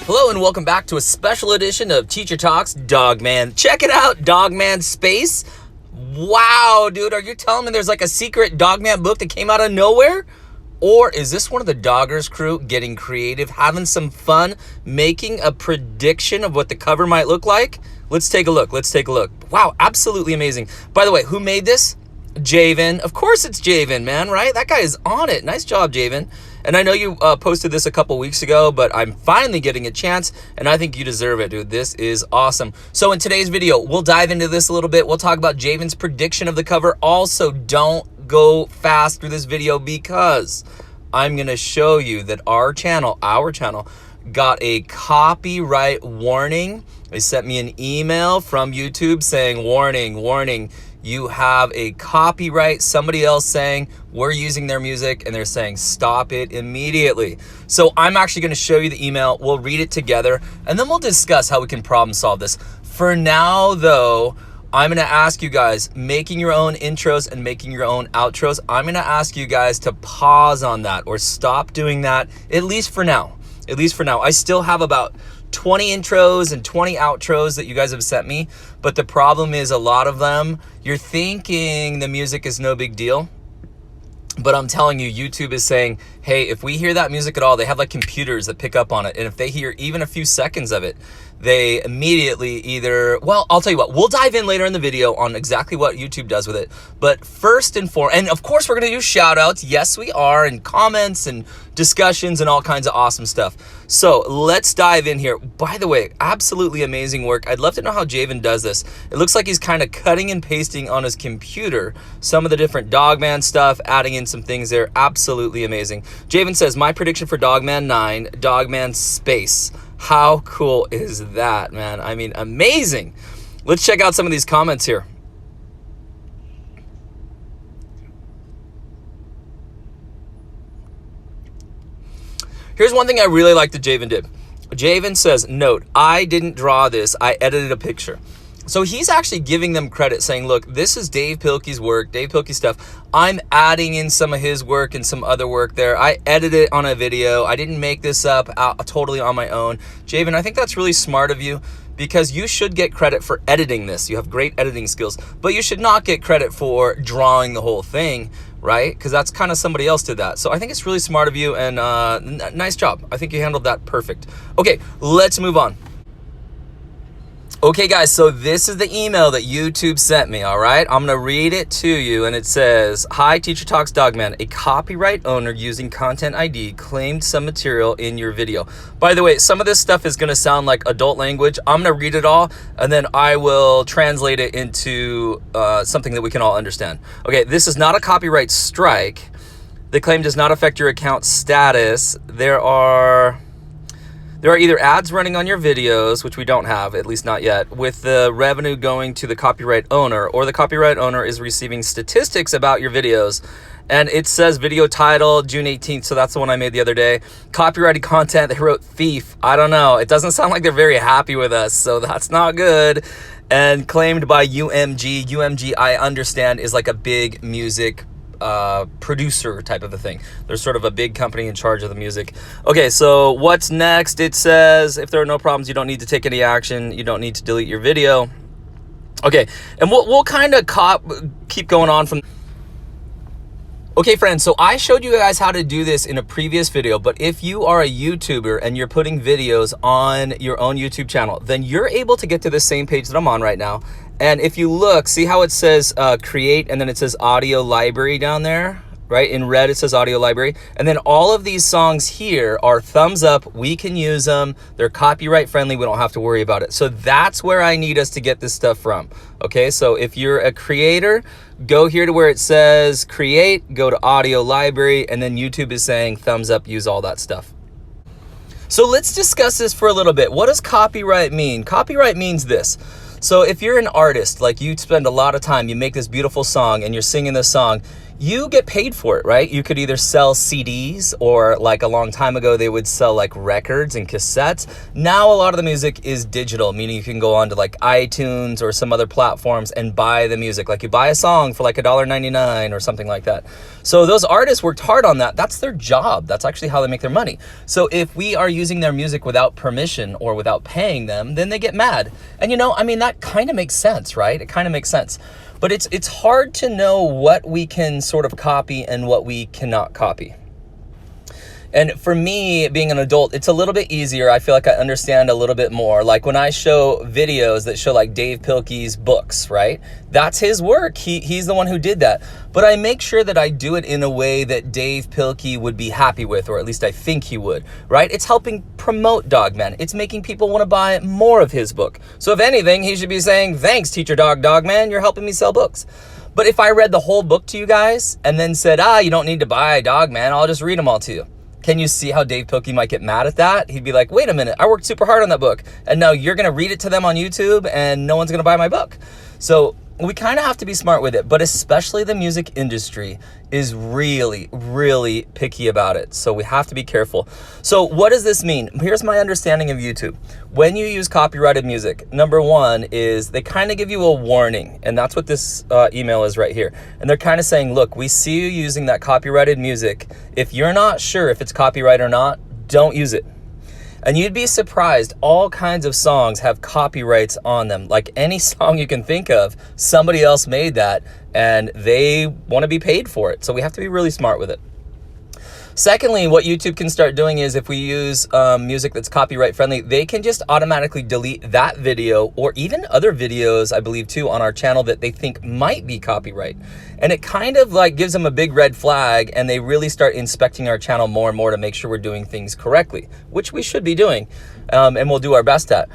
Hello and welcome back to a special edition of Teacher Talks Dogman. Check it out, Dogman Space. Wow, dude, are you telling me there's like a secret Dogman book that came out of nowhere? Or is this one of the Doggers crew getting creative, having some fun, making a prediction of what the cover might look like? Let's take a look. Wow, absolutely amazing. By the way, who made this? Jaevin. Of course it's Jaevin, man, right? That guy is on it. Nice job, Jaevin. And I know you posted this a couple weeks ago, but I'm finally getting a chance, and I think you deserve it, dude. This is awesome. So in today's video, we'll dive into this a little bit. We'll talk about Jaevin's prediction of the cover. Also, don't go fast through this video because I'm going to show you that our channel got a copyright warning. They sent me an email from YouTube saying, warning, you have a copyright. Somebody else saying we're using their music, and they're saying stop it immediately. So I'm actually going to show you the email. We'll read it together, and then we'll discuss how we can problem solve this. For now, though, I'm going to ask you guys, making your own intros and making your own outros, I'm going to ask you guys to pause on that or stop doing that, at least for now. I still have about 20 intros and 20 outros that you guys have sent me, but the problem is a lot of them, you're thinking the music is no big deal, but I'm telling you, YouTube is saying, hey, if we hear that music at all, they have like computers that pick up on it, and if they hear even a few seconds of it, they immediately either, well, I'll tell you what, we'll dive in later in the video on exactly what YouTube does with it. But first and foremost, and of course we're going to do shout outs. Yes, we are, and comments and discussions and all kinds of awesome stuff. So let's dive in here. By the way, absolutely amazing work. I'd love to know how Jaevin does this. It looks like he's kind of cutting and pasting on his computer some of the different Dogman stuff, adding in some things there. Absolutely amazing. Jaevin says, my prediction for Dogman 9, Dogman Space. How cool is that, man? I mean, amazing. Let's check out some of these comments here. Here's one thing I really like that Jaevin did. Jaevin says, note, I didn't draw this. I edited a picture. So he's actually giving them credit, saying, look, this is Dav Pilkey's work, Dav Pilkey stuff. I'm adding in some of his work and some other work there. I edited it on a video. I didn't make this up totally on my own. Jaevin, I think that's really smart of you, because you should get credit for editing this. You have great editing skills, but you should not get credit for drawing the whole thing, right? Because that's kind of somebody else did that. So I think it's really smart of you, and nice job. I think you handled that perfect. Okay, let's move on. Okay, guys, so this is the email that YouTube sent me, all right? I'm going to read it to you, and it says, hi, Teacher Talks Dogman. A copyright owner using Content ID claimed some material in your video. By the way, some of this stuff is going to sound like adult language. I'm going to read it all, and then I will translate it into something that we can all understand. Okay, this is not a copyright strike. The claim does not affect your account status. There are either ads running on your videos, which we don't have, at least not yet, with the revenue going to the copyright owner, or the copyright owner is receiving statistics about your videos. And it says video title, June 18th, so that's the one I made the other day. Copyrighted content, they wrote thief. I don't know. It doesn't sound like they're very happy with us, so that's not good. And claimed by UMG. UMG, I understand, is like a big music producer type of a thing. There's sort of a big company in charge of the music. Okay, so what's next? It says, if there are no problems, you don't need to take any action. You don't need to delete your video. Okay, and we'll kind of keep going on from... Okay, friends, so I showed you guys how to do this in a previous video, but if you are a YouTuber and you're putting videos on your own YouTube channel, then you're able to get to the same page that I'm on right now. And if you look, see how it says create, and then it says audio library down there, right? In red, it says audio library. And then all of these songs here are thumbs up. We can use them. They're copyright friendly. We don't have to worry about it. So that's where I need us to get this stuff from. Okay, so if you're a creator, go here to where it says create, go to audio library, and then YouTube is saying thumbs up, use all that stuff. So let's discuss this for a little bit. What does copyright mean? Copyright means this. So if you're an artist, like you spend a lot of time, you make this beautiful song and you're singing this song, you get paid for it, right? You could either sell CDs, or like a long time ago, they would sell like records and cassettes. Now a lot of the music is digital, meaning you can go on to like iTunes or some other platforms and buy the music. Like you buy a song for like $1.99 or something like that. So those artists worked hard on that. That's their job. That's actually how they make their money. So if we are using their music without permission or without paying them, then they get mad. And you know, I mean, that kind of makes sense, right? It kind of makes sense. But it's hard to know what we can sort of copy and what we cannot copy. And for me, being an adult, it's a little bit easier. I feel like I understand a little bit more. Like when I show videos that show like Dav Pilkey's books, right? That's his work. He's the one who did that. But I make sure that I do it in a way that Dav Pilkey would be happy with, or at least I think he would, right? It's helping promote Dogman. It's making people want to buy more of his book. So if anything, he should be saying, thanks, Teacher Dogman, you're helping me sell books. But if I read the whole book to you guys and then said, you don't need to buy Dogman, I'll just read them all to you. Can you see how Dav Pilkey might get mad at that? He'd be like, wait a minute, I worked super hard on that book, and now you're going to read it to them on YouTube and no one's going to buy my book. So we kind of have to be smart with it, but especially the music industry is really, really picky about it. So we have to be careful. So what does this mean? Here's my understanding of YouTube. When you use copyrighted music, number one is they kind of give you a warning, and that's what this email is right here. And they're kind of saying, look, we see you using that copyrighted music. If you're not sure if it's copyright or not, don't use it. And you'd be surprised, all kinds of songs have copyrights on them. Like any song you can think of, somebody else made that and they want to be paid for it. So we have to be really smart with it. Secondly, what YouTube can start doing is if we use music that's copyright friendly, they can just automatically delete that video, or even other videos, I believe too, on our channel that they think might be copyright. And it kind of like gives them a big red flag, and they really start inspecting our channel more and more to make sure we're doing things correctly, which we should be doing, and we'll do our best at.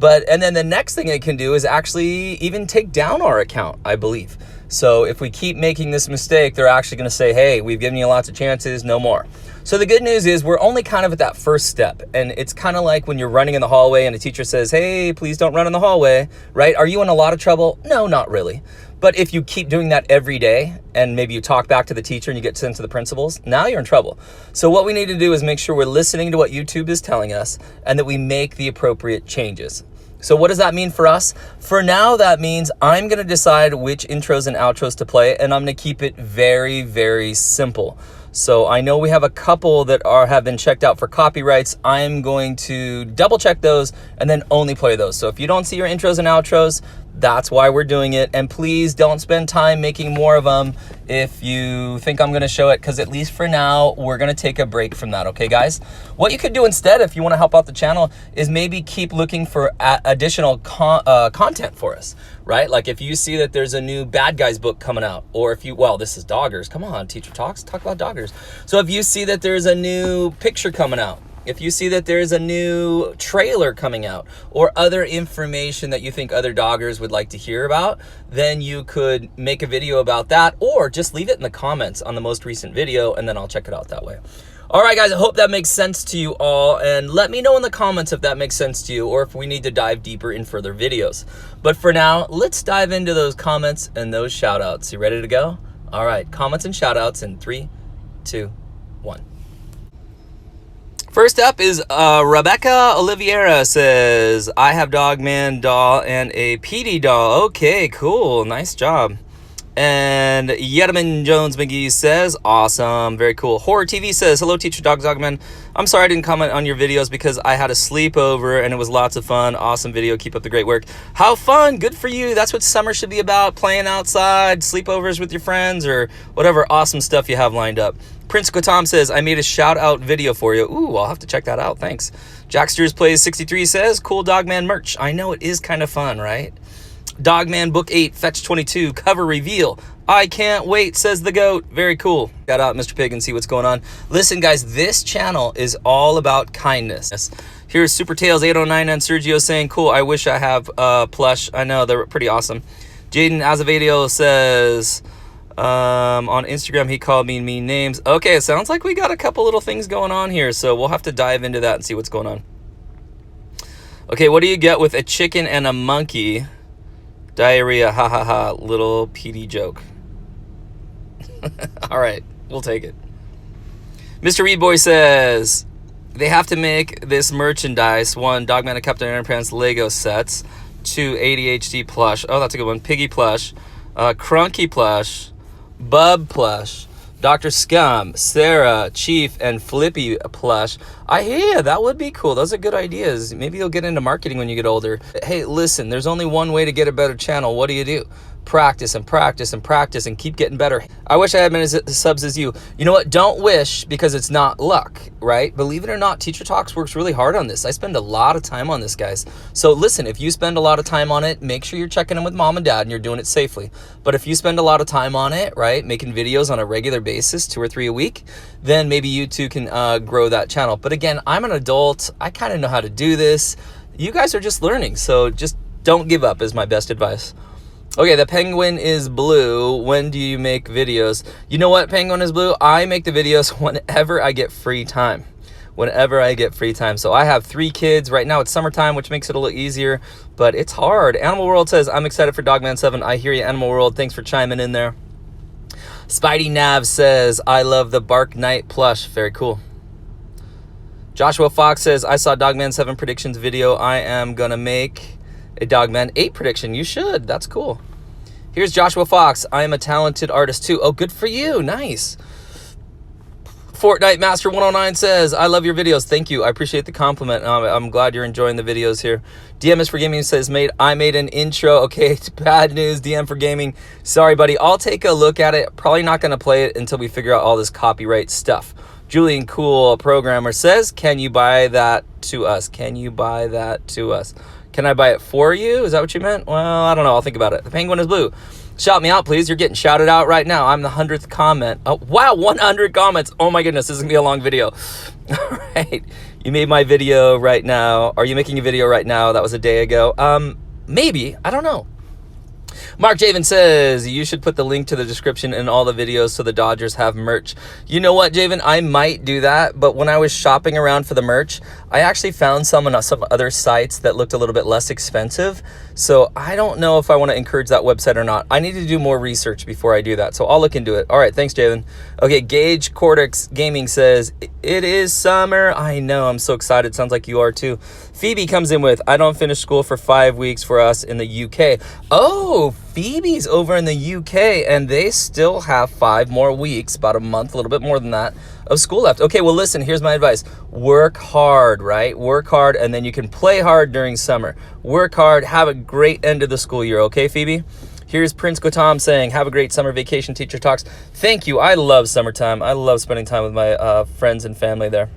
And then the next thing it can do is actually even take down our account, I believe. So if we keep making this mistake, they're actually going to say, hey, we've given you lots of chances, no more. So the good news is we're only kind of at that first step. And it's kind of like when you're running in the hallway and a teacher says, hey, please don't run in the hallway, right? Are you in a lot of trouble? No, not really. But if you keep doing that every day and maybe you talk back to the teacher and you get sent to the principals, now you're in trouble. So what we need to do is make sure we're listening to what YouTube is telling us and that we make the appropriate changes. So what does that mean for us? For now, that means I'm going to decide which intros and outros to play, and I'm going to keep it very, very simple. So I know we have a couple that have been checked out for copyrights. I'm going to double check those and then only play those. So if you don't see your intros and outros, that's why we're doing it. And please don't spend time making more of them if you think I'm going to show it, because at least for now, we're going to take a break from that. Okay, guys? What you could do instead, if you want to help out the channel, is maybe keep looking for additional content for us, right? Like if you see that there's a new Bad Guys book coming out, or if you, well, this is Doggers. Come on, Teacher Talks, talk about Doggers. So if you see that there's a new picture coming out, if you see that there's a new trailer coming out, or other information that you think other doggers would like to hear about, then you could make a video about that, or just leave it in the comments on the most recent video, and then I'll check it out that way. All right, guys, I hope that makes sense to you all, and let me know in the comments if that makes sense to you, or if we need to dive deeper in further videos. But for now, let's dive into those comments and those shout outs. You ready to go? All right, comments and shout outs in 3, 2, 1. First up is Rebecca Oliveira says, I have Dogman doll and a PD doll. Okay, cool. Nice job. And Yetaman Jones McGee says, awesome, very cool. Horror TV says, hello, Teacher Dogman. I'm sorry I didn't comment on your videos because I had a sleepover and it was lots of fun. Awesome video. Keep up the great work. How fun. Good for you. That's what summer should be about. Playing outside, sleepovers with your friends, or whatever awesome stuff you have lined up. Prince Kotam says, I made a shout out video for you. Ooh, I'll have to check that out. Thanks. Jacksters Plays 63 says, cool Dogman merch. I know, it is kind of fun, right? Dogman Book 8, Fetch 22, cover reveal. I can't wait, says the GOAT. Very cool. Shout out Mr. Pig and see what's going on. Listen, guys, this channel is all about kindness. Here's Super Tails 809 and Sergio saying, cool, I wish I have plush. I know, they're pretty awesome. Jaden Azevedo says, on Instagram, he called me mean names. Okay, it sounds like we got a couple little things going on here, so we'll have to dive into that and see what's going on. Okay, what do you get with a chicken and a monkey? Diarrhea, ha ha ha, little PD joke. All right, we'll take it. Mr. Reed Boy says, they have to make this merchandise. 1, Dogman and Captain Underpants Lego sets. 2, ADHD plush. Oh, that's a good one. Piggy plush. Crunky plush. Bub plush. Dr. Scum, Sarah, Chief, and Flippy plush. I hear you. That would be cool. Those are good ideas. Maybe you'll get into marketing when you get older. Hey, listen, there's only one way to get a better channel. What do? Practice and practice and practice and keep getting better. I wish I had many subs as you. You know what? Don't wish, because it's not luck, right? Believe it or not, Teacher Talks works really hard on this. I spend a lot of time on this, guys. So listen, if you spend a lot of time on it, make sure you're checking in with mom and dad and you're doing it safely. But if you spend a lot of time on it, right, making videos on a regular basis, 2 or 3 a week, then maybe you too can grow that channel. But again, I'm an adult. I kind of know how to do this. You guys are just learning. So just don't give up is my best advice. Okay, the penguin is blue. When do you make videos? You know what, penguin is blue? I make the videos whenever I get free time. Whenever I get free time. So I have 3 kids. Right now it's summertime, which makes it a little easier, but it's hard. Animal World says, I'm excited for Dogman 7. I hear you, Animal World. Thanks for chiming in there. Spidey Nav says, I love the Bark Knight plush. Very cool. Joshua Fox says, I saw Dogman 7 predictions video. I am gonna make a Dogman 8 prediction. You should. That's cool. Here's Joshua Fox. I am a talented artist too. Oh, good for you. Nice. Fortnite Master 109 says, I love your videos. Thank you. I appreciate the compliment. I'm glad you're enjoying the videos here. DM is for Gaming says, I made an intro. Okay, it's bad news. DM for Gaming. Sorry, buddy. I'll take a look at it. Probably not going to play it until we figure out all this copyright stuff. Julian Cool Programmer says, can you buy that to us? Can you buy that to us? Can I buy it for you? Is that what you meant? Well, I don't know. I'll think about it. The penguin is blue. Shout me out, please. You're getting shouted out right now. I'm the 100th comment. Oh, wow, 100 comments. Oh my goodness, this is gonna be a long video. All right, you made my video right now. Are you making a video right now? That was a day ago. Maybe, I don't know. Mark Jaevin says, you should put the link to the description in all the videos so the Dodgers have merch. You know what, Jaevin? I might do that, but when I was shopping around for the merch, I actually found some on some other sites that looked a little bit less expensive. So I don't know if I want to encourage that website or not. I need to do more research before I do that. So I'll look into it. All right, thanks, Jaevin. Okay, Gage Cortex Gaming says, it is summer. I know, I'm so excited. Sounds like you are too. Phoebe comes in with, I don't finish school for 5 weeks for us in the UK. Oh, Phoebe's over in the UK and they still have 5 more weeks, about a month, a little bit more than that, of school left. Okay, well, listen, here's my advice. Work hard, right? Work hard, and then you can play hard during summer. Work hard, have a great end of the school year, okay, Phoebe? Here's Prince Gotam saying, have a great summer vacation, Teacher Talks. Thank you. I love summertime. I love spending time with my friends and family there.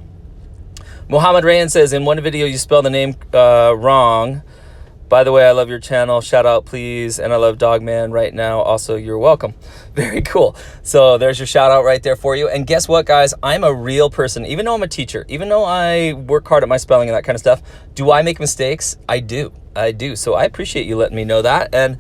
Mohammed Rayan says, in one video you spell the name wrong. By the way, I love your channel. Shout out, please. And I love Dogman right now. Also, you're welcome. Very cool. So there's your shout out right there for you. And guess what, guys? I'm a real person. Even though I'm a teacher, even though I work hard at my spelling and that kind of stuff, do I make mistakes? I do. I do. So I appreciate you letting me know that. And,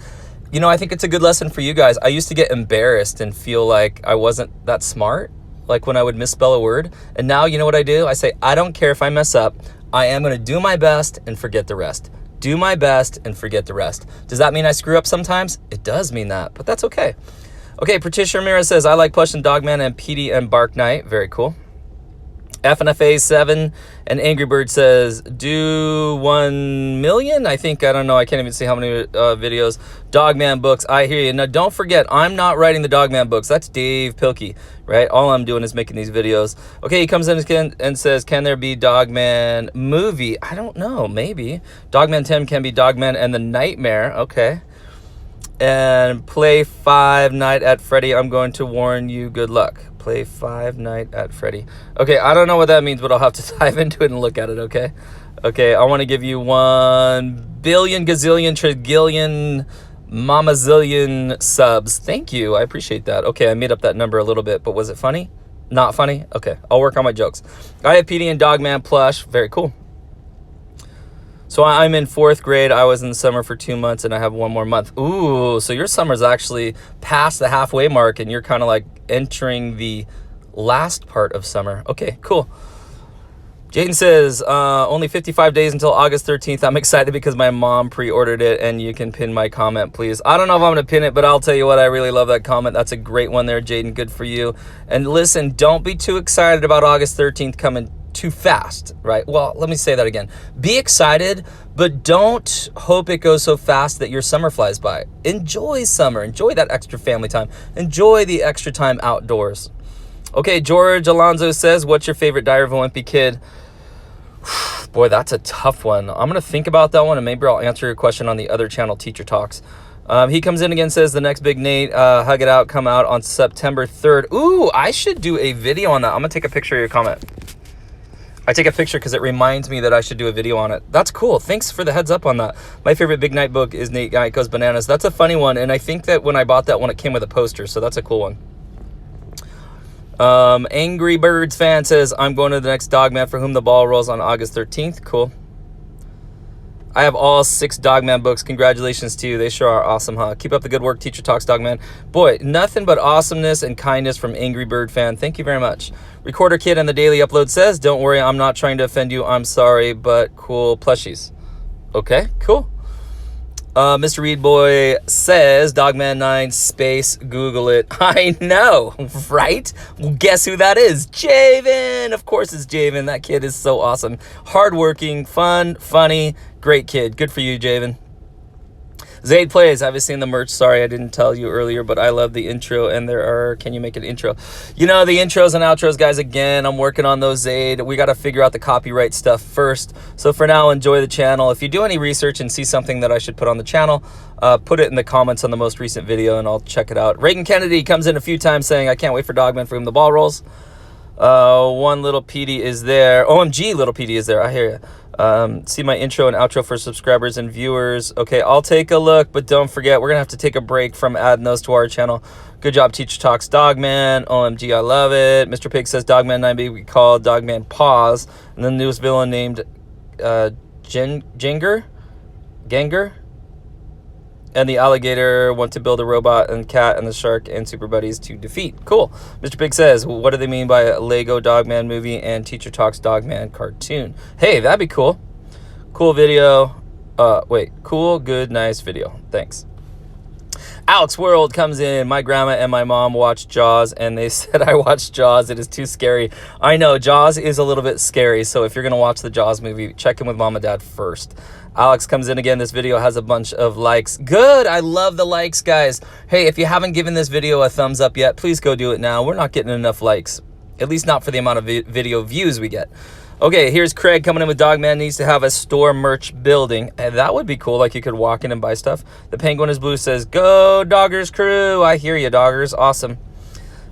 you know, I think it's a good lesson for you guys. I used to get embarrassed and feel like I wasn't that smart, like when I would misspell a word. And now, you know what I do? I say, I don't care if I mess up. I am going to do my best and forget the rest. Do my best and forget the rest. Does that mean I screw up sometimes? It does mean that, but that's okay. Okay, Patricia Ramirez says, I like plush and Dogman and PD and Bark Knight. Very cool. FNFA7 and Angry Bird says, do 1 million? I think, I don't know. I can't even see how many videos. Dogman books. I hear you. Now, don't forget, I'm not writing the Dogman books. That's Dav Pilkey, right? All I'm doing is making these videos. Okay, he comes in and says, can there be Dogman movie? I don't know. Maybe. Dogman 10 can be Dogman and the Nightmare. Okay. And play 5 Night at Freddy. I'm going to warn you. Good luck. Play 5 Night at Freddy. Okay, I don't know what that means, but I'll have to dive into it and look at it, okay? Okay, I want to give you 1 billion, gazillion, trillion, mamazillion subs. Thank you. I appreciate that. Okay, I made up that number a little bit, but was it funny? Not funny? Okay, I'll work on my jokes. I have PD and Dogman plush. Very cool. So I'm in 4th grade. I was in the summer for 2 months and I have 1 more month. Ooh, so your summer's actually past the halfway mark and you're kind of like entering the last part of summer. Okay, cool. Jaden says, only 55 days until August 13th. I'm excited because my mom pre-ordered it, and you can pin my comment, please. I don't know if I'm going to pin it, but I'll tell you what, I really love that comment. That's a great one there, Jaden. Good for you. And listen, don't be too excited about August 13th coming too fast, right? Well, let me say that again. Be excited, but don't hope it goes so fast that your summer flies by. Enjoy summer. Enjoy that extra family time. Enjoy the extra time outdoors. Okay, George Alonzo says, what's your favorite Diary of a Wimpy Kid? Boy, that's a tough one. I'm going to think about that one, and maybe I'll answer your question on the other channel, Teacher Talks. He comes in again, says, the next big Nate, Hug It Out, come out on September 3rd. Ooh, I should do a video on that. I'm going to take a picture of your comment. I take a picture because it reminds me that I should do a video on it. That's cool. Thanks for the heads up on that. My favorite Big Night book is Nate Guy Goes Bananas. That's a funny one, and I think that when I bought that one, it came with a poster, so that's a cool one. Angry Birds fan says, I'm going to the next Dogman for whom the ball rolls on August 13th. Cool. I have all 6 Dogman books. Congratulations to you. They sure are awesome, huh? Keep up the good work, Teacher Talks Dogman. Boy, nothing but awesomeness and kindness from Angry Bird fan. Thank you very much. Recorder Kid on the daily upload says, don't worry, I'm not trying to offend you. I'm sorry, but cool plushies. Okay, cool. Mr. Reed Boy says, Dogman 9 space, Google it. I know, right? Well, guess who that is? Jaevin. Of course it's Jaevin. That kid is so awesome. Hardworking, fun, funny, great kid. Good for you, Jaevin. Zaid Plays, I've seen the merch. Sorry, I didn't tell you earlier, but I love the intro, and there are, can you make an intro? You know, the intros and outros, guys, again, I'm working on those, Zaid. We got to figure out the copyright stuff first. So for now, enjoy the channel. If you do any research and see something that I should put on the channel, put it in the comments on the most recent video, and I'll check it out. Reagan Kennedy comes in a few times saying, I can't wait for Dogman for whom the ball rolls. One little PD is there. OMG, little PD is there. I hear you. See my intro and outro for subscribers and viewers. Okay, I'll take a look, but don't forget, we're gonna have to take a break from adding those to our channel. Good job, Teacher Talks Dogman. OMG, I love it. Mr. Pig says Dogman 9B we call Dogman Pause, and the newest villain named Ganger, and the alligator want to build a robot and cat and the shark and super buddies to defeat. Cool. Mr. Pig says, what do they mean by a Lego Dogman movie and Teacher Talks Dogman cartoon? Hey, that'd be cool. Cool video. Cool, good, nice video. Thanks. Alex World comes in. My grandma and my mom watched Jaws, and they said I watched Jaws. It is too scary. I know, Jaws is a little bit scary, so if you're going to watch the Jaws movie, check in with mom and dad first. Alex comes in again. This video has a bunch of likes. Good. I love the likes, guys. Hey, if you haven't given this video a thumbs up yet, please go do it now. We're not getting enough likes, at least not for the amount of video views we get. Okay, here's Craig coming in with Dogman needs to have a store merch building. And that would be cool. Like you could walk in and buy stuff. The Penguin is Blue says, go Doggers crew. I hear you, Doggers. Awesome.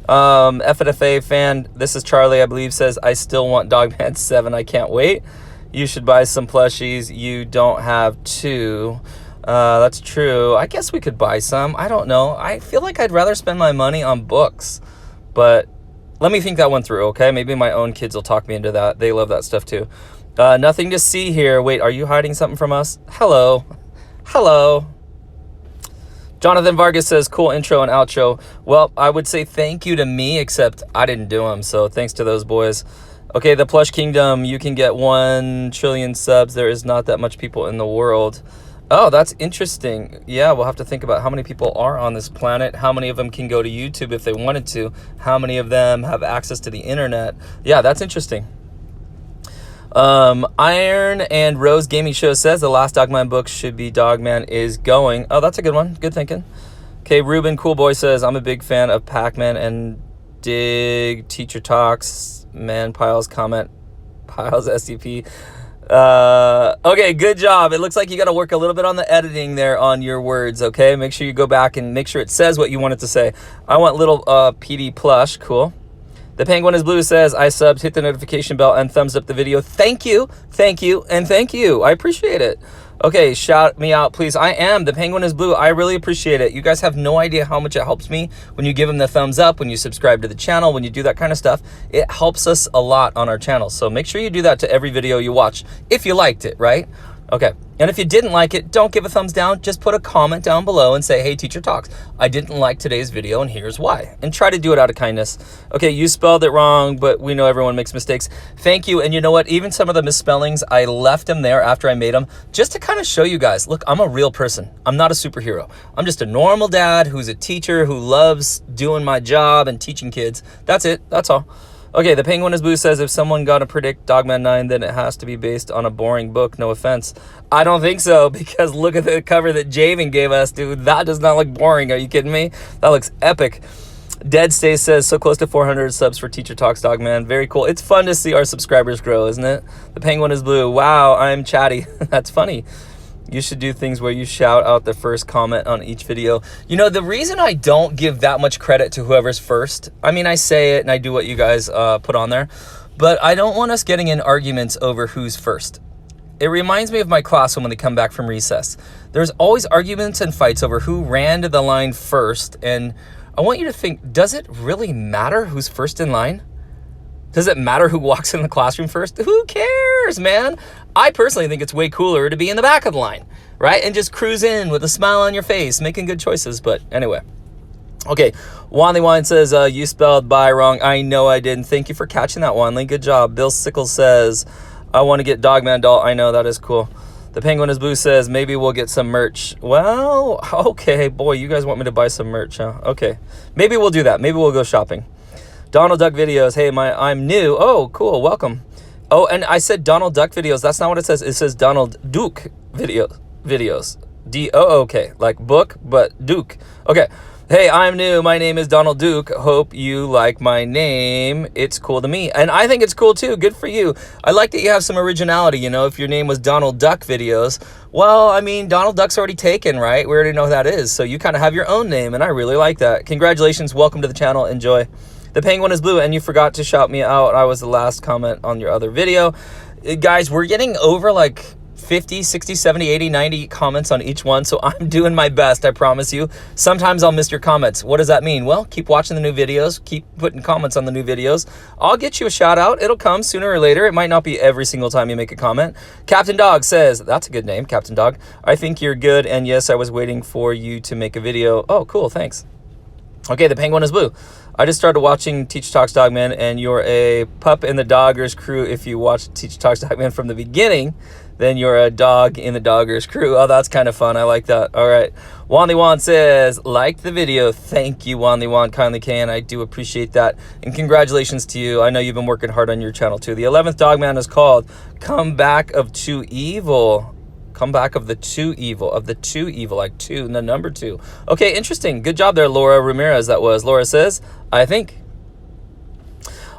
FNFA fan, this is Charlie, I believe, says, I still want Dogman 7. I can't wait. You should buy some plushies. You don't have to. That's true. I guess we could buy some. I don't know. I feel like I'd rather spend my money on books. But let me think that one through, okay? Maybe my own kids will talk me into that. They love that stuff too. Nothing to see here. Wait, are you hiding something from us? Hello. Hello. Jonathan Vargas says, cool intro and outro. Well, I would say thank you to me, except I didn't do them. So thanks to those boys. Okay, the Plush Kingdom, you can get 1 trillion subs. There is not that much people in the world. Oh, that's interesting. Yeah, we'll have to think about how many people are on this planet. How many of them can go to YouTube if they wanted to? How many of them have access to the internet? Yeah, that's interesting. Iron and Rose Gaming Show says the last Dogman book should be Dogman is Going. Oh, that's a good one. Good thinking. Okay, Ruben Cool Boy says, I'm a big fan of Pac-Man and dig Teacher Talks. Man Piles comment. Piles SCP. Okay, good job. It looks like you got to work a little bit on the editing there on your words, okay? Make sure you go back and make sure it says what you want it to say. I want little PD plush. Cool. The Penguin is Blue says, I subbed, hit the notification bell, and thumbs up the video. Thank you, and thank you. I appreciate it. Okay, shout me out, please. I am. The Penguin is Blue. I really appreciate it. You guys have no idea how much it helps me when you give them the thumbs up, when you subscribe to the channel, when you do that kind of stuff. It helps us a lot on our channel. So make sure you do that to every video you watch if you liked it, right? Okay, and if you didn't like it, don't give a thumbs down. Just put a comment down below and say, hey, Teacher Talks, I didn't like today's video and here's why. And try to do it out of kindness. Okay, you spelled it wrong, but we know everyone makes mistakes. Thank you. And you know what? Even some of the misspellings, I left them there after I made them just to kind of show you guys, look, I'm a real person. I'm not a superhero. I'm just a normal dad who's a teacher who loves doing my job and teaching kids. That's it. That's all. Okay, the Penguin is Blue says, if someone got to predict Dogman 9, then it has to be based on a boring book. No offense. I don't think so, because look at the cover that Jaevin gave us, dude. That does not look boring. Are you kidding me? That looks epic. Dead Stay says, so close to 400 subs for Teacher Talks Dogman. Very cool. It's fun to see our subscribers grow, isn't it? The Penguin is Blue. Wow, I'm chatty. That's funny. You should do things where you shout out the first comment on each video. You know, the reason I don't give that much credit to whoever's first, I mean, I say it and I do what you guys put on there, but I don't want us getting in arguments over who's first. It reminds me of my class when they come back from recess. There's always arguments and fights over who ran to the line first, and I want you to think, does it really matter who's first in line? Does it matter who walks in the classroom first? Who cares, man? I personally think it's way cooler to be in the back of the line, right? And just cruise in with a smile on your face, making good choices. But anyway. Okay, Wanley Wine says, you spelled by wrong. I know I didn't. Thank you for catching that, Wanley. Good job. Bill Sickles says, I want to get Dogman doll. I know, that is cool. The Penguin is Blue says, maybe we'll get some merch. Well, okay. Boy, you guys want me to buy some merch, huh? Okay. Maybe we'll do that. Maybe we'll go shopping. Donald Duck Videos. Hey, I'm new. Oh, cool. Welcome. Oh, and I said Donald Duck Videos. That's not what it says. It says Donald Duke Videos. D-O-O-K. Like book, but Duke. Okay. Hey, I'm new. My name is Donald Duke. Hope you like my name. It's cool to me. And I think it's cool too. Good for you. I like that you have some originality. You know, if your name was Donald Duck Videos, well, I mean, Donald Duck's already taken, right? We already know who that is. So you kind of have your own name, and I really like that. Congratulations. Welcome to the channel. Enjoy. The Penguin is Blue, and you forgot to shout me out. I was the last comment on your other video. Guys, we're getting over like 50, 60, 70, 80, 90 comments on each one, so I'm doing my best, I promise you. Sometimes I'll miss your comments. What does that mean? Well, keep watching the new videos, keep putting comments on the new videos. I'll get you a shout out. It'll come sooner or later. It might not be every single time you make a comment. Captain Dog says, that's a good name, Captain Dog. I think you're good, and yes, I was waiting for you to make a video. Oh, cool, thanks. Okay, the Penguin is Blue. I just started watching Teacher Talks Dogman, and you're a pup in the Doggers crew. If you watch Teacher Talks Dogman from the beginning, then you're a dog in the Doggers crew. Oh, that's kind of fun. I like that. All right. Wanley Wan says, liked the video. Thank you, Wanley Wan. Kindly can. I do appreciate that. And congratulations to you. I know you've been working hard on your channel, too. The 11th Dogman is called Comeback of Two Evil. Comeback of the Two Evil, like two and the number 2. Okay, interesting. Good job there, Laura Ramirez, that was. Laura says, I think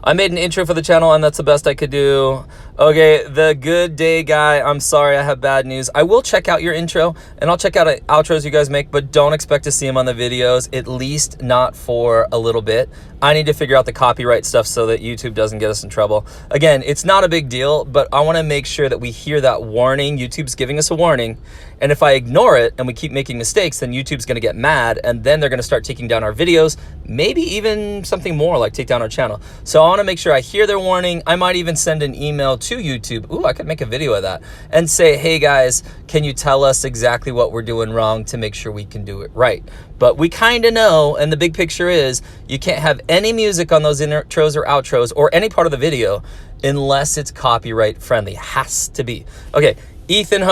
I made an intro for the channel, and that's the best I could do. Okay, the good day guy, I'm sorry, I have bad news. I will check out your intro, and I'll check out outros you guys make, but don't expect to see them on the videos, at least not for a little bit. I need to figure out the copyright stuff so that YouTube doesn't get us in trouble. Again, it's not a big deal, but I want to make sure that we hear that warning. YouTube's giving us a warning, and if I ignore it and we keep making mistakes, then YouTube's going to get mad, and then they're going to start taking down our videos, maybe even something more like take down our channel. So I want to make sure I hear their warning. I might even send an email to YouTube. Ooh, I could make a video of that and say, hey guys, can you tell us exactly what we're doing wrong to make sure we can do it right? But we kind of know, and the big picture is you can't have any music on those intros or outros or any part of the video unless it's copyright friendly. Has to be. Okay, Ethan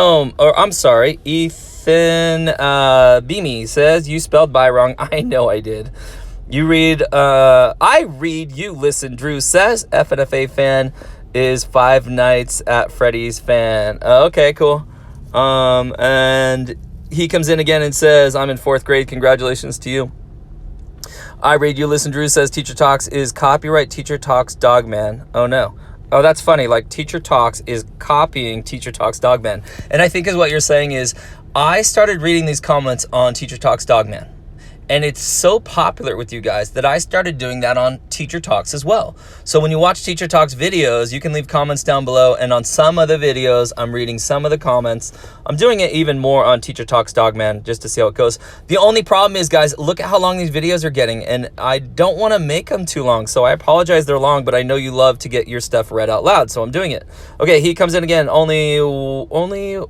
Beamy says, you spelled by wrong. I know I did. You read, I read, you listen, Drew says, FNFA fan is Five Nights at Freddy's fan. Okay, cool. And he comes in again and says, I'm in 4th grade. Congratulations to you. I read, you listen, Drew says, Teacher Talks is copyright Teacher Talks Dogman. Oh no. Oh, that's funny. Like Teacher Talks is copying Teacher Talks Dogman. And I think is what you're saying is, I started reading these comments on Teacher Talks Dogman. And it's so popular with you guys that I started doing that on Teacher Talks as well. So when you watch Teacher Talks videos, you can leave comments down below. And on some of the videos, I'm reading some of the comments. I'm doing it even more on Teacher Talks Dogman just to see how it goes. The only problem is, guys, look at how long these videos are getting. And I don't want to make them too long. So I apologize they're long, but I know you love to get your stuff read out loud. So I'm doing it. Okay, he comes in again. Only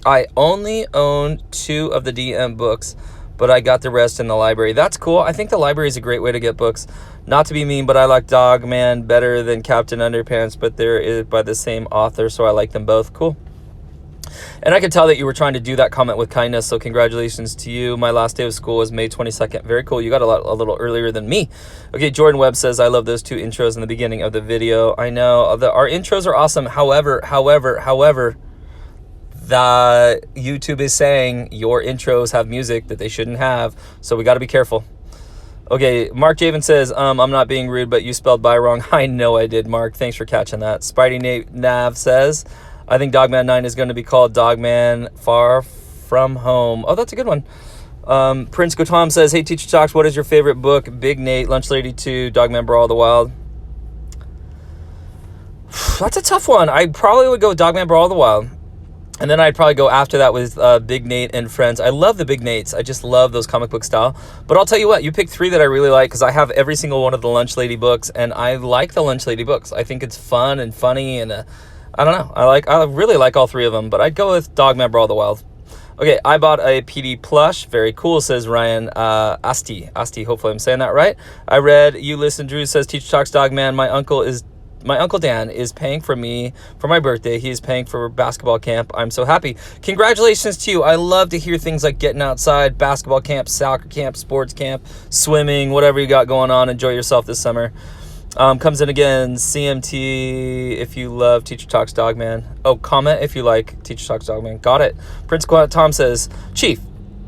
I only own 2 of the DM books, but I got the rest in the library. That's cool. I think the library is a great way to get books. Not to be mean, but I like Dog Man better than Captain Underpants, but they're by the same author, so I like them both. Cool. And I could tell that you were trying to do that comment with kindness, so congratulations to you. My last day of school was May 22nd. Very cool. You got a little earlier than me. Okay, Jordan Webb says, I love those 2 intros in the beginning of the video. I know. Our intros are awesome. However, the YouTube is saying your intros have music that they shouldn't have, so we got to be careful. Okay, Mark Jaevin says, I'm not being rude, but you spelled by wrong. I know I did, Mark. Thanks for catching that. Spidey Nav says, I think Dogman 9 is going to be called Dogman Far From Home. Oh, that's a good one. Prince Gotam says, hey, Teacher Talks, what is your favorite book? Big Nate, Lunch Lady 2, Dogman Brawl, The Wild. That's a tough one. I probably would go with Dogman Brawl, The Wild. And then I'd probably go after that with Big Nate and Friends. I love the Big Nates. I just love those comic book style. But I'll tell you what, you picked 3 that I really like because I have every single one of the Lunch Lady books, and I like the Lunch Lady books. I think it's fun and funny, and I don't know. I really like all 3 of them, but I'd go with Dogman Brawl the Wild. Okay, I bought a PD plush. Very cool, says Ryan Asti. Hopefully I'm saying that right. I read You Listen Drew says, Teacher Talks Dogman. My Uncle Dan is paying for me for my birthday. He is paying for basketball camp. I'm so happy. Congratulations to you. I love to hear things like getting outside, basketball camp, soccer camp, sports camp, swimming, whatever you got going on. Enjoy yourself this summer. Comes in again, CMT, if you love Teacher Talks Dogman. Oh, comment if you like Teacher Talks Dogman. Got it. Prince Tom says, Chief,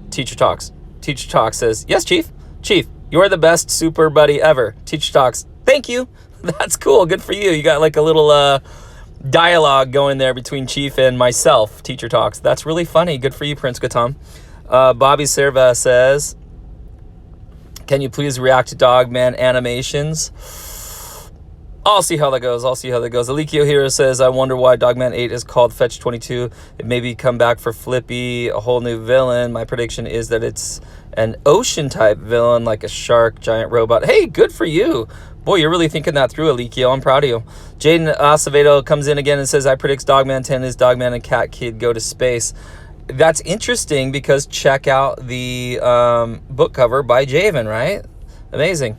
Teacher Talks. Teacher Talks says, yes, Chief. Chief, you're the best super buddy ever. Teacher Talks, thank you. That's cool. Good for you. You got like a little dialogue going there between Chief and myself, Teacher Talks. That's really funny. Good for you, Prince Gatam. Bobby Serva says, can you please react to Dogman animations? I'll see how that goes. Alikio Hero says, I wonder why Dogman 8 is called Fetch 22. It maybe come back for Flippy, a whole new villain. My prediction is that it's an ocean type villain, like a shark, giant robot. Hey, good for you. Boy, you're really thinking that through, Alikio. I'm proud of you. Jaden Acevedo comes in again and says, I predict Dogman 10 is Dogman and Cat Kid go to space. That's interesting because check out the book cover by Jaevin, right? Amazing.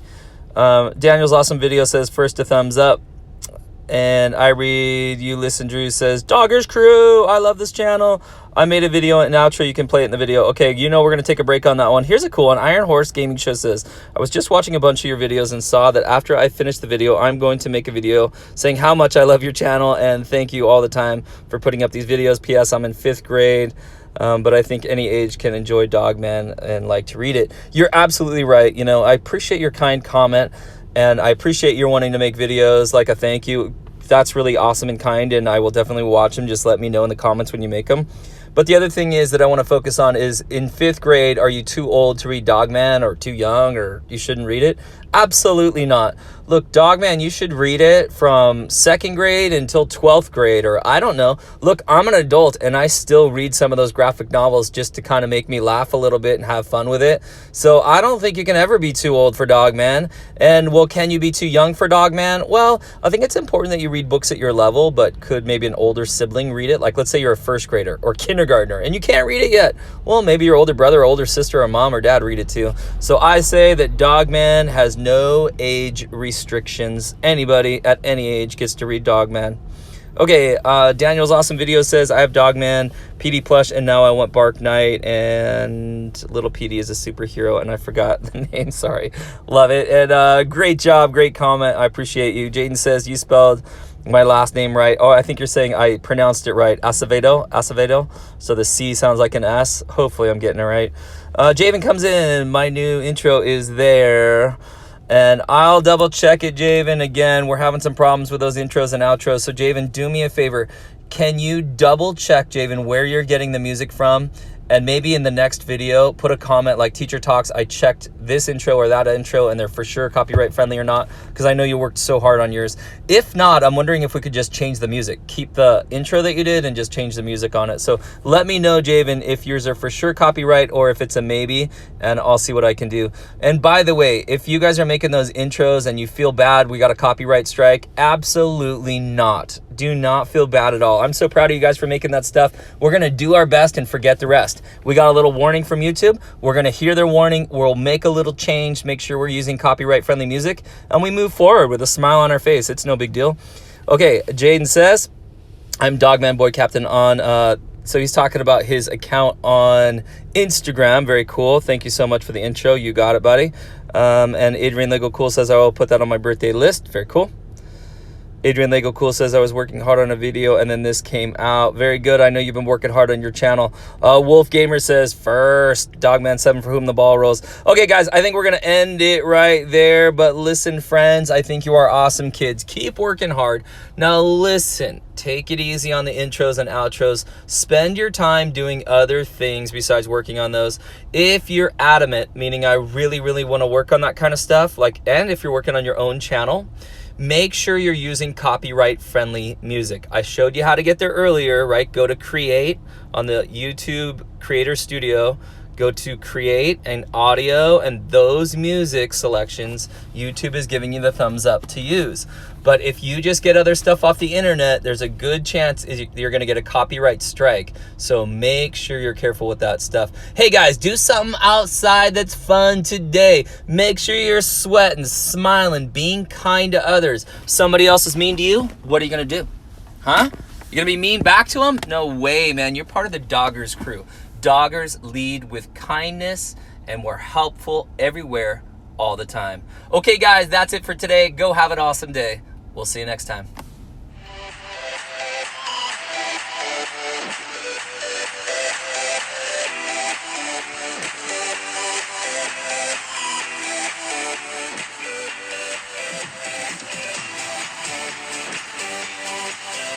Daniel's awesome video says, first a thumbs up. And I read You Listen Drew says, Doggers Crew, I love this channel. I made a video and outro. You can play it in the video. Okay, we're going to take a break on that one. Here's a cool one. Iron Horse Gaming Show says, I was just watching a bunch of your videos and saw that after I finish the video, I'm going to make a video saying how much I love your channel and thank you all the time for putting up these videos. P.S. I'm in 5th grade. But I think any age can enjoy Dogman and like to read it. You're absolutely right. I appreciate your kind comment, and I appreciate your wanting to make videos like a thank you. That's really awesome and kind, and I will definitely watch them. Just let me know in the comments when you make them. But the other thing is that I want to focus on is, in 5th grade, are you too old to read Dogman or too young or you shouldn't read it? Absolutely not. Look, Dogman, you should read it from 2nd grade until 12th grade, or I don't know. Look, I'm an adult and I still read some of those graphic novels just to kind of make me laugh a little bit and have fun with it. So I don't think you can ever be too old for Dogman. And well, can you be too young for Dogman? Well, I think it's important that you read books at your level, but could maybe an older sibling read it? Like, let's say you're a 1st grader or kindergartner and you can't read it yet. Well, maybe your older brother or older sister or mom or dad read it too. So I say that Dogman has no age restrictions. Anybody at any age gets to read Dogman. Okay, Daniel's awesome video says, I have Dogman, PD plush, and now I want Bark Knight, and little PD is a superhero, and I forgot the name, sorry. Love it, and great job, great comment, I appreciate you. Jaden says, you spelled my last name right. Oh, I think you're saying I pronounced it right. Acevedo. So the C sounds like an S. Hopefully I'm getting it right. Jaevin comes in. My new intro is there. And I'll double check it, Jaevin. Again, we're having some problems with those intros and outros. So Jaevin, do me a favor. Can you double check, Jaevin, where you're getting the music from? And maybe in the next video, put a comment like, Teacher Talks, I checked this intro or that intro and they're for sure copyright friendly or not, because I know you worked so hard on yours. If not, I'm wondering if we could just change the music. Keep the intro that you did and just change the music on it. So let me know, Jaevin, if yours are for sure copyright or if it's a maybe, and I'll see what I can do. And by the way, if you guys are making those intros and you feel bad we got a copyright strike, absolutely not. Do not feel bad at all. I'm so proud of you guys for making that stuff. We're going to do our best and forget the rest. We got a little warning from YouTube. We're going to hear their warning. We'll make a little change, make sure we're using copyright-friendly music, and we move forward with a smile on our face. It's no big deal. Okay, Jaden says, I'm Dogman Boy Captain on... So he's talking about his account on Instagram. Very cool. Thank you so much for the intro. You got it, buddy. And Adrian Lego Cool says, I will put that on my birthday list. Very cool. Adrian Lego Cool says, I was working hard on a video and then this came out. Very good. I know you've been working hard on your channel. Wolf Gamer says, first, Dogman7 for whom the ball rolls. Okay, guys, I think we're going to end it right there. But listen, friends, I think you are awesome kids. Keep working hard. Now, listen, take it easy on the intros and outros. Spend your time doing other things besides working on those. If you're adamant, meaning I really, really want to work on that kind of stuff, and if you're working on your own channel, make sure you're using copyright-friendly music. I showed you how to get there earlier, right? Go to Create on the YouTube Creator Studio. Go to Create and Audio, and those music selections, YouTube is giving you the thumbs up to use. But if you just get other stuff off the internet, there's a good chance you're going to get a copyright strike. So make sure you're careful with that stuff. Hey guys, do something outside that's fun today. Make sure you're sweating, smiling, being kind to others. Somebody else is mean to you, what are you going to do? Huh? You're going to be mean back to them? No way, man. You're part of the Doggers crew. Doggers lead with kindness, and we're helpful everywhere all the time. Okay, guys, that's it for today. Go have an awesome day. We'll see you next time.